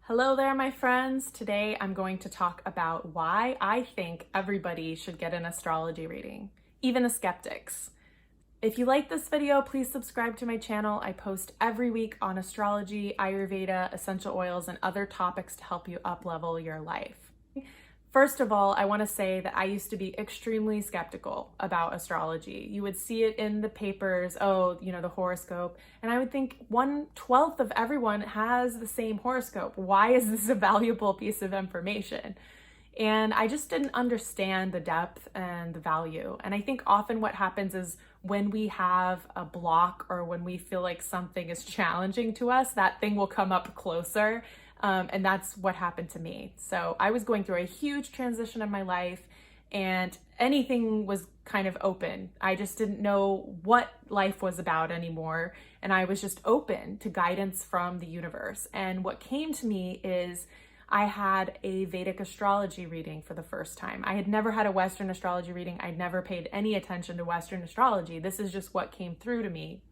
Hello there, my friends. Today I'm going to talk about why I think everybody should get an astrology reading, even the skeptics. If you like this video, please subscribe to my channel. I post every week on astrology, Ayurveda, essential oils, and other topics to help you up-level your life. First of all, I want to say that I used to be extremely skeptical about astrology. You would see it in the papers, the horoscope, and I would think 1/12 of everyone has the same horoscope. Why is this a valuable piece of information? And I just didn't understand the depth and the value. And I think often what happens is when we have a block or when we feel like something is challenging to us, that thing will come up closer. And that's what happened to me. So I was going through a huge transition in my life and anything was kind of open. I just didn't know what life was about anymore. And I was just open to guidance from the universe. And what came to me is I had a Vedic astrology reading for the first time. I had never had a Western astrology reading. I'd never paid any attention to Western astrology. This is just what came through to me.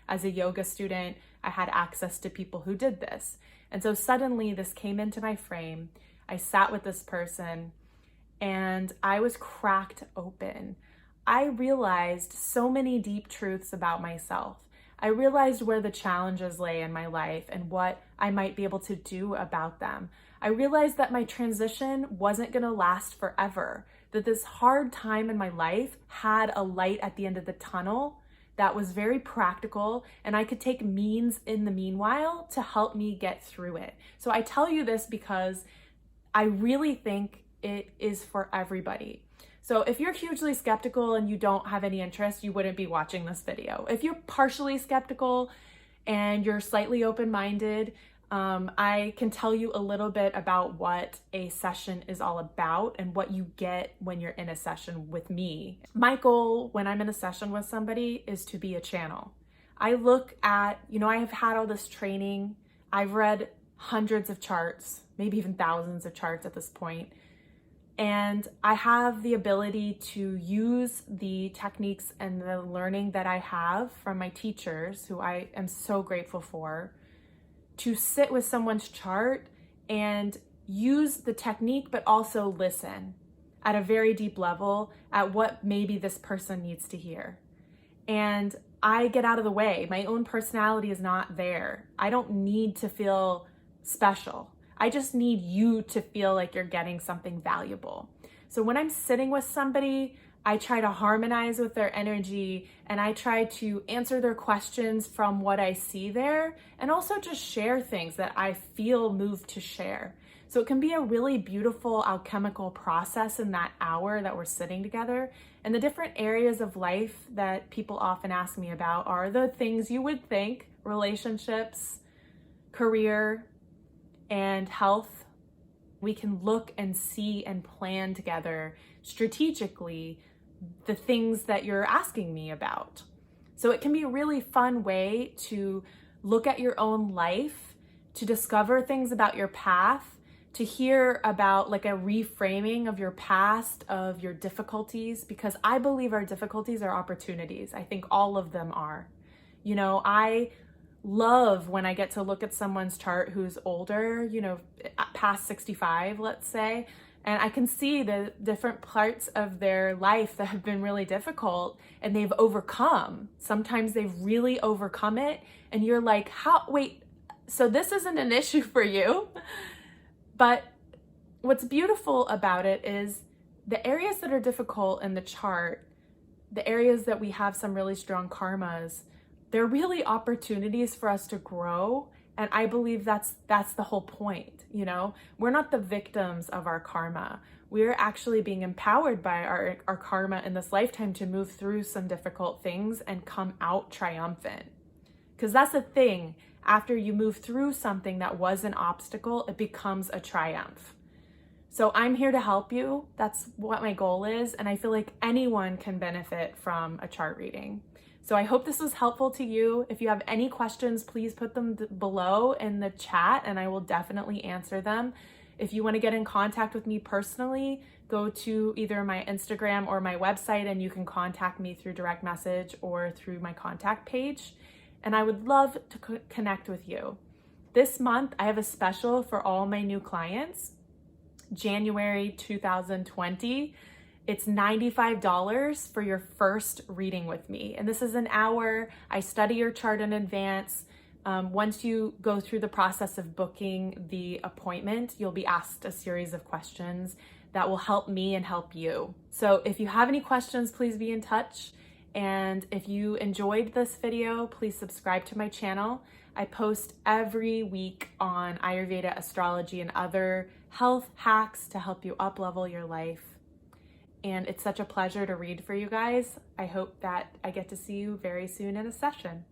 As a yoga student, I had access to people who did this. And so suddenly this came into my frame. I sat with this person and I was cracked open. I realized so many deep truths about myself. I realized where the challenges lay in my life and what I might be able to do about them. I realized that my transition wasn't going to last forever, that this hard time in my life had a light at the end of the tunnel that was very practical, and I could take means in the meanwhile to help me get through it. So I tell you this because I really think it is for everybody. So if you're hugely skeptical and you don't have any interest, you wouldn't be watching this video. If you're partially skeptical and you're slightly open-minded, I can tell you a little bit about what a session is all about and what you get when you're in a session with me. My goal when I'm in a session with somebody is to be a channel. I look at, I have had all this training. I've read hundreds of charts, maybe even thousands of charts at this point. And I have the ability to use the techniques and the learning that I have from my teachers, who I am so grateful for, to sit with someone's chart and use the technique, but also listen at a very deep level at what maybe this person needs to hear. And I get out of the way. My own personality is not there. I don't need to feel special. I just need you to feel like you're getting something valuable. So when I'm sitting with somebody, I try to harmonize with their energy and I try to answer their questions from what I see there and also just share things that I feel moved to share. So it can be a really beautiful alchemical process in that hour that we're sitting together. And the different areas of life that people often ask me about are the things you would think: relationships, career, and health. We can look and see and plan together strategically the things that you're asking me about. So it can be a really fun way to look at your own life, to discover things about your path, to hear about like a reframing of your past, of your difficulties, because I believe our difficulties are opportunities. I think all of them are. I love when I get to look at someone's chart who's older, past 65, let's say, and I can see the different parts of their life that have been really difficult and they've overcome. Sometimes they've really overcome it and you're like, so this isn't an issue for you? But what's beautiful about it is the areas that are difficult in the chart, the areas that we have some really strong karmas, they're really opportunities for us to grow. And I believe that's the whole point. We're not the victims of our karma. We're actually being empowered by our karma in this lifetime to move through some difficult things and come out triumphant. Because that's the thing. After you move through something that was an obstacle, it becomes a triumph. So I'm here to help you. That's what my goal is. And I feel like anyone can benefit from a chart reading. So I hope this was helpful to you. If you have any questions, please put them below in the chat and I will definitely answer them. If you want to get in contact with me personally, go to either my Instagram or my website and you can contact me through direct message or through my contact page. And I would love to connect with you. This month, I have a special for all my new clients, January 2020. It's $95 for your first reading with me. And this is an hour. I study your chart in advance. Once you go through the process of booking the appointment, you'll be asked a series of questions that will help me and help you. So if you have any questions, please be in touch. And if you enjoyed this video, please subscribe to my channel. I post every week on Ayurveda, astrology, and other health hacks to help you up-level your life. And it's such a pleasure to read for you guys. I hope that I get to see you very soon in a session.